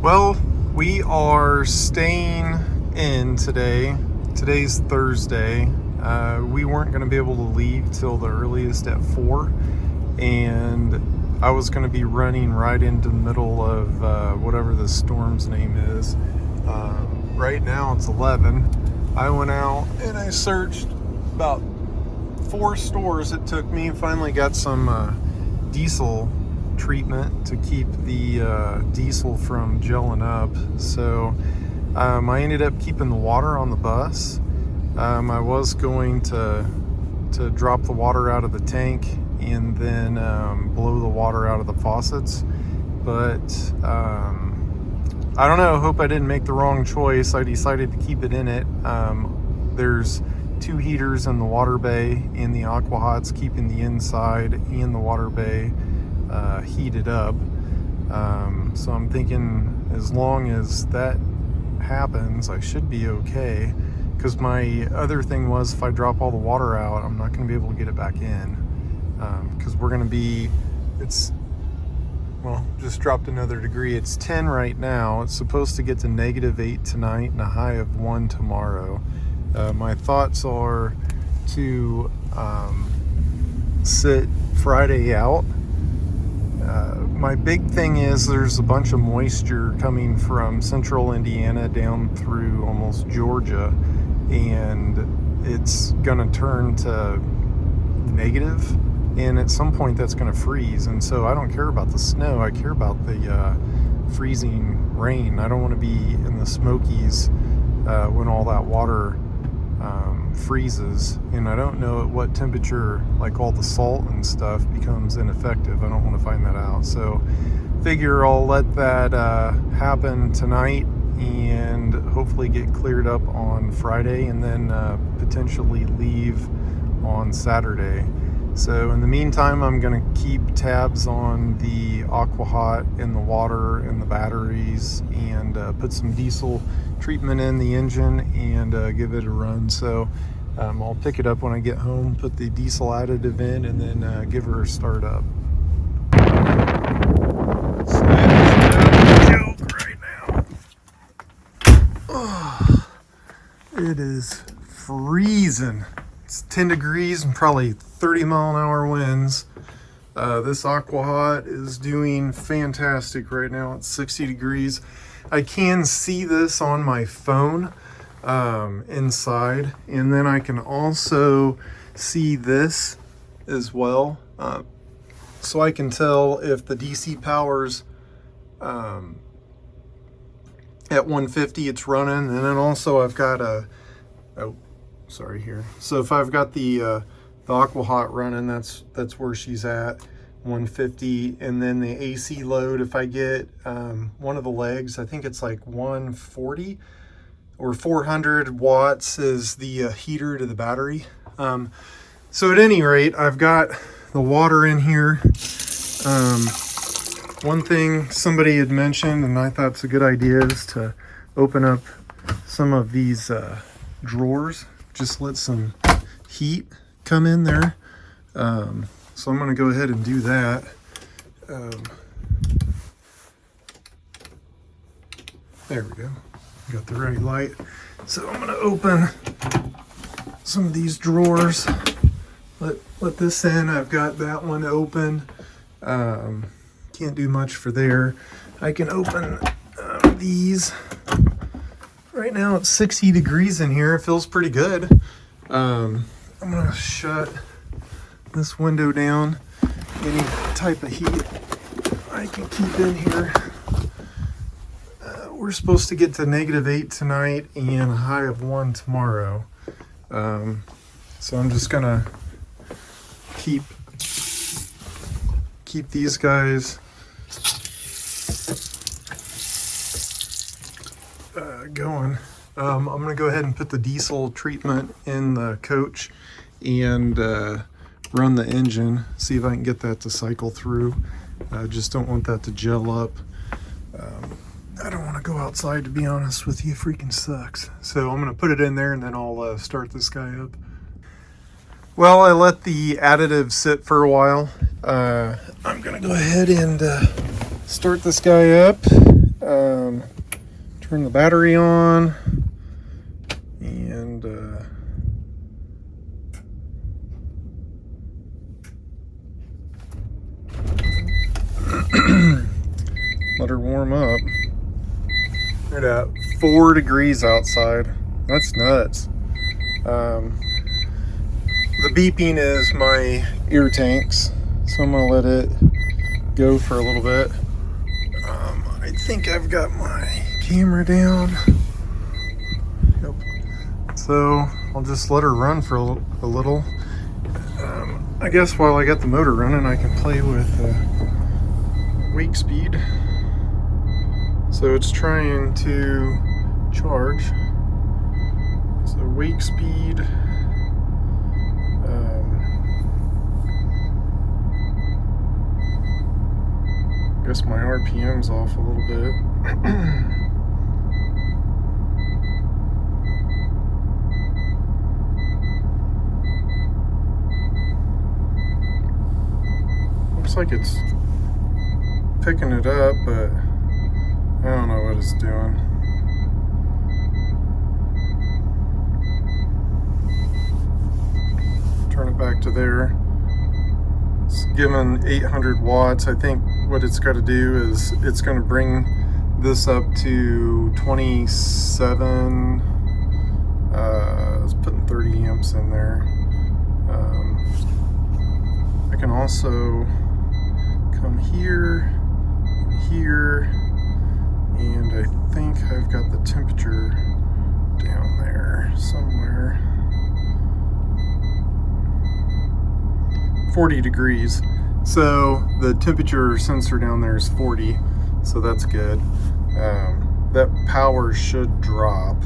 Well, we are staying in today. Today's Thursday. We weren't going to be able to leave till the earliest at 4, and I was going to be running right into the middle of whatever the storm's name is. Right now it's 11. I went out and I searched about 4 stores it took me, and finally got some diesel treatment to keep the diesel from gelling up. So I ended up keeping the water on the bus. I was going to drop the water out of the tank and then blow the water out of the faucets, but I don't know, hope I didn't make the wrong choice. I decided to keep it in it. There's 2 heaters in the water bay, and the Aquahot's keeping the inside and the water bay heated up. So I'm thinking as long as that happens, I should be okay. Because my other thing was, if I drop all the water out, I'm not going to be able to get it back in. Because we're going to be, just dropped another degree. It's 10 right now. It's supposed to get to -8 tonight and a high of 1 tomorrow. My thoughts are to sit Friday out. My big thing is there's a bunch of moisture coming from central Indiana down through almost Georgia, and it's gonna turn to negative, and at some point that's gonna freeze. And so I don't care about the snow, I care about the freezing rain. I don't want to be in the Smokies when all that water freezes, and I don't know at what temperature like all the salt and stuff becomes ineffective. I don't want to find that out, so figure I'll let that happen tonight and hopefully get cleared up on Friday, and then potentially leave on Saturday. So in the meantime, I'm going to keep tabs on the Aquahot and the water and the batteries, and put some diesel treatment in the engine and give it a run. So I'll pick it up when I get home, put the diesel additive in, and then give her a start up. So that is no joke right now. Oh, it is freezing. It's 10 degrees and probably 30-mile-an-hour winds. This Aquahot is doing fantastic right now. It's 60 degrees. I can see this on my phone inside, and then I can also see this as well. So I can tell if the DC power's at 150, it's running. And then also I've got here. So if I've got the Aquahot running, that's where she's at, 150. And then the AC load, if I get one of the legs, I think it's like 140 or 400 watts is the heater to the battery. So at any rate, I've got the water in here. One thing somebody had mentioned, and I thought it's a good idea, is to open up some of these drawers. Just let some heat come in there. So I'm going to go ahead and do that. There we go. Got the right light. So I'm going to open some of these drawers. Let this in. I've got that one open. Can't do much for there. I can open these. Right now it's 60 degrees in here. It feels pretty good. I'm gonna shut this window down. Any type of heat I can keep in here. We're supposed to get to -8 tonight and a high of 1 tomorrow. So I'm just gonna keep these guys going. I'm going to go ahead and put the diesel treatment in the coach and run the engine, see if I can get that to cycle through. I just don't want that to gel up. I don't want to go outside, to be honest with you. It freaking sucks. So I'm going to put it in there, and then I'll start this guy up. Well, I let the additive sit for a while. I'm going to go ahead and start this guy up. turn the battery on, and let her warm up. We're at 4 degrees outside. That's nuts. The beeping is my air tanks, so I'm gonna let it go for a little bit. I think I've got my camera down. Yep. So I'll just let her run for a little. I guess while I got the motor running, I can play with wake speed. So it's trying to charge. So wake speed. I guess my RPM's off a little bit. Looks like it's picking it up, but I don't know what it's doing. Turn it back to there. It's given 800 watts. I think what it's got to do is it's going to bring this up to 27. I was putting 30 amps in there. I can also come here, and I think I've got the temperature down there somewhere. 40 degrees. So the temperature sensor down there is 40, so that's good. That power should drop.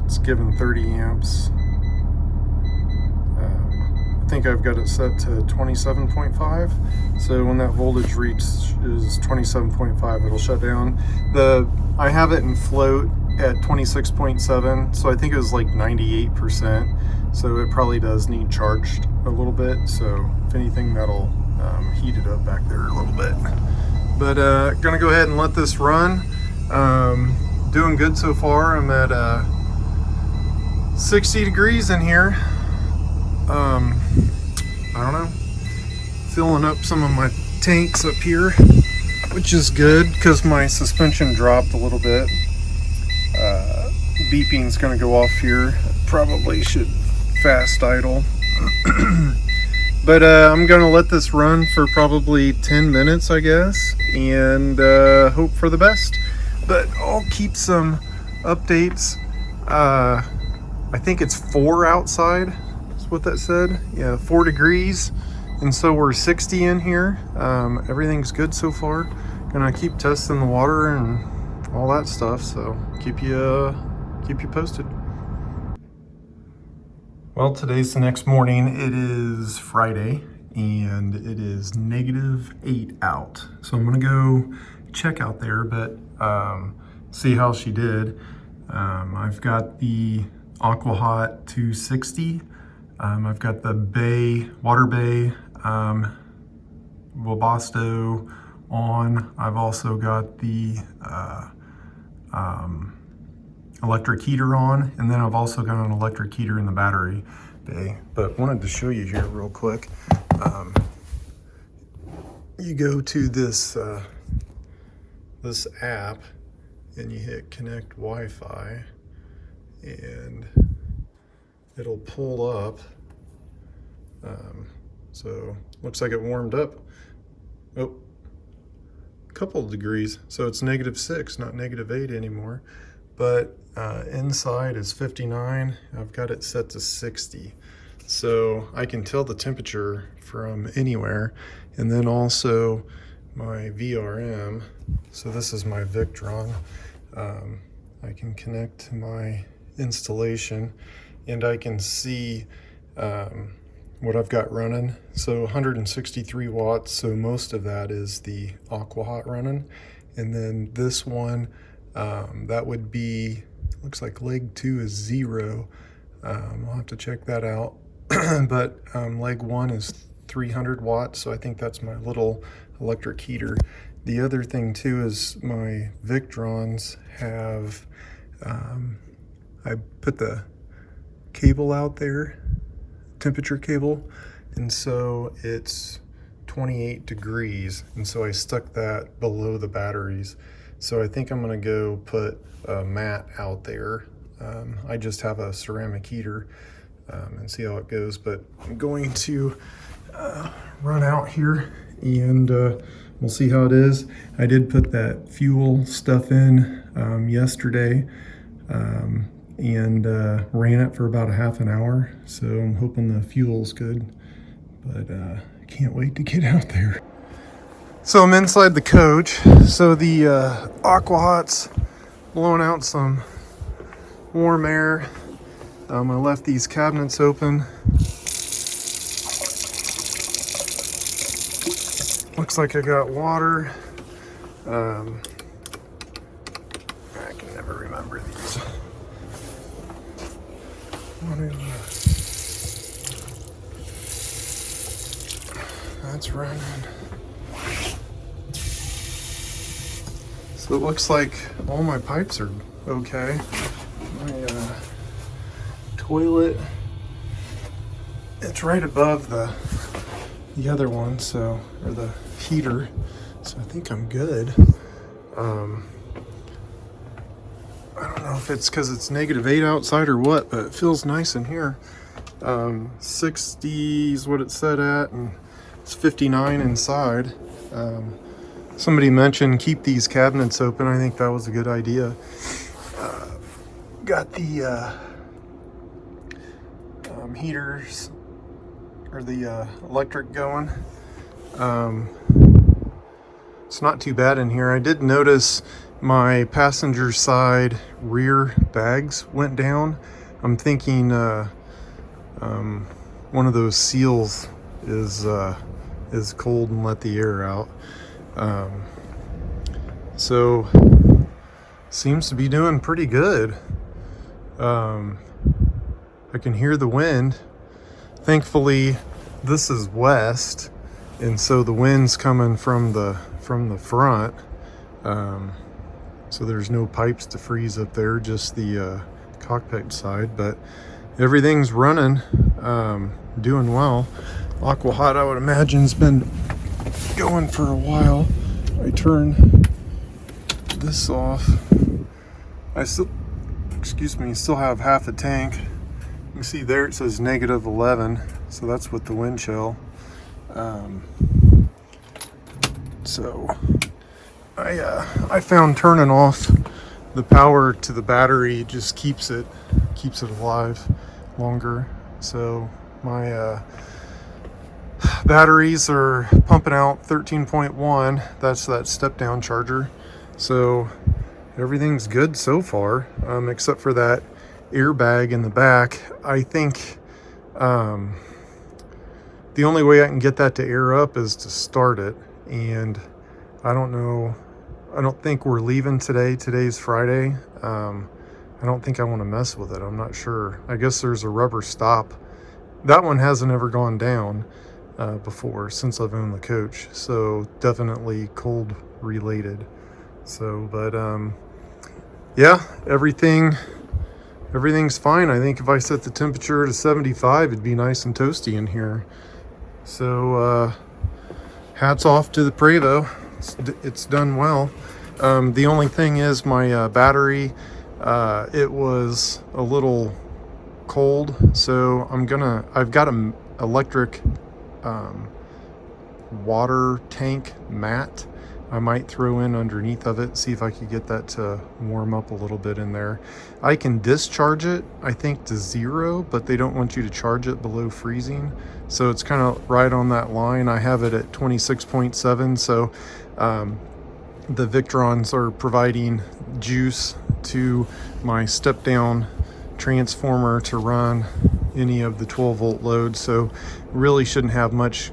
It's given 30 amps. I think I've got it set to 27.5. So when that voltage reaches 27.5, it'll shut down. I have it in float at 26.7, so I think it was like 98%. So it probably does need charged a little bit. So if anything, that'll heat it up back there a little bit. But gonna go ahead and let this run. Doing good so far. I'm at 60 degrees in here. I don't know. Filling up some of my tanks up here, which is good because my suspension dropped a little bit. Beeping's gonna go off here. Probably should fast idle. But I'm gonna let this run for probably 10 minutes, I guess, and hope for the best. But I'll keep some updates. I think it's 4 outside, is what that said. Yeah, 4 degrees, and so we're 60 in here. Everything's good so far. Gonna keep testing the water and all that stuff, so keep you posted. Well, today's the next morning. It is Friday and it is -8 out. So I'm gonna go check out there, but see how she did. I've got the Aquahot 260. I've got the water bay Webasto on. I've also got the electric heater on, and then I've also got an electric heater in the battery bay. But wanted to show you here real quick. You go to this this app and you hit connect Wi-Fi, and it'll pull up. So looks like it warmed up. Oh, a couple of degrees. So it's -6, not -8 anymore. But inside is 59. I've got it set to 60. So I can tell the temperature from anywhere. And then also my VRM. So this is my Victron. I can connect to my installation and I can see what I've got running. So 163 watts. So most of that is the Aquahot running. And then this one, that would be, looks like leg 2 is 0. I'll have to check that out. But leg 1 is 300 watts, so I think that's my little electric heater. The other thing too is my Victrons have, I put the cable out there, temperature cable, and so it's 28 degrees, and so I stuck that below the batteries. So I think I'm gonna go put a mat out there. I just have a ceramic heater, and see how it goes, but I'm going to run out here and we'll see how it is. I did put that fuel stuff in yesterday, and ran it for about a half an hour, so I'm hoping the fuel's good, but can't wait to get out there. So I'm inside the coach. So the Aquahot's blowing out some warm air. I left these cabinets open. Looks like I got water. I can never remember these. That's running. So it looks like all my pipes are okay. My toilet, it's right above the other one, so, or the heater, so I think I'm good. I don't know if it's because it's -8 outside or what, but it feels nice in here. 60 is what it said at, and it's 59 inside. Somebody mentioned keep these cabinets open. I think that was a good idea. Got the heaters, or the electric going. It's not too bad in here. I did notice my passenger side rear bags went down. I'm thinking one of those seals is cold and let the air out. So seems to be doing pretty good. I can hear the wind. Thankfully this is west, and so the wind's coming from the front, so there's no pipes to freeze up there, just the cockpit side, but everything's running, doing well. Aquahot, I would imagine, has been going for a while. I turn this off. I still, still have half a tank. You can see there it says -11, so that's with the wind chill. So I found turning off the power to the battery just keeps it alive longer. So my batteries are pumping out 13.1. That's that step down charger. So everything's good so far, except for that airbag in the back. I think the only way I can get that to air up is to start it, and I don't know. I don't think we're leaving today. Today's Friday. I don't think I want to mess with it. I'm not sure. I guess there's a rubber stop. That one hasn't ever gone down before since I've owned the coach, so definitely cold related. So, but yeah, everything's fine. I think if I set the temperature to 75, it'd be nice and toasty in here. So hats off to the Prevost. It's done well. The only thing is my battery, it was a little cold, so I've got an electric water tank mat I might throw in underneath of it, see if I could get that to warm up a little bit in there. I can discharge it, I think, to 0, but they don't want you to charge it below freezing. So it's kind of right on that line. I have it at 26.7, so the Victrons are providing juice to my step down transformer to run any of the 12 volt loads. So really shouldn't have much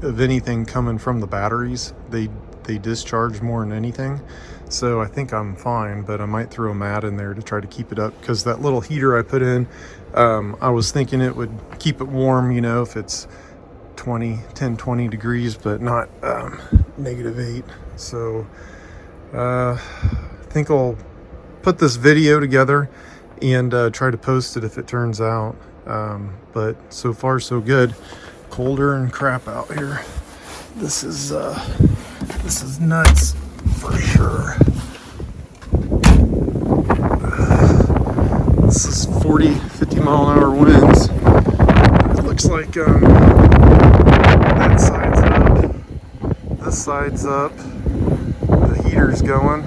of anything coming from the batteries. They discharge more than anything, so I think I'm fine, but I might throw a mat in there to try to keep it up, because that little heater I put in, I was thinking it would keep it warm, you know, if it's 10-20 degrees, but not -8. So I think I'll put this video together and try to post it if it turns out. But so far so good. Colder and crap out here. This is nuts for sure. This is 40-50 mile an hour winds. It looks like that side's up, this side's up, the heater's going.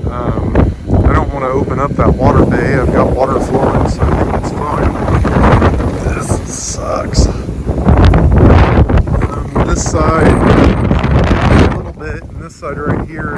I don't want to open up that water bay. I've got water flowing, so I think it's fine. This sucks. This side a little bit, and this side right here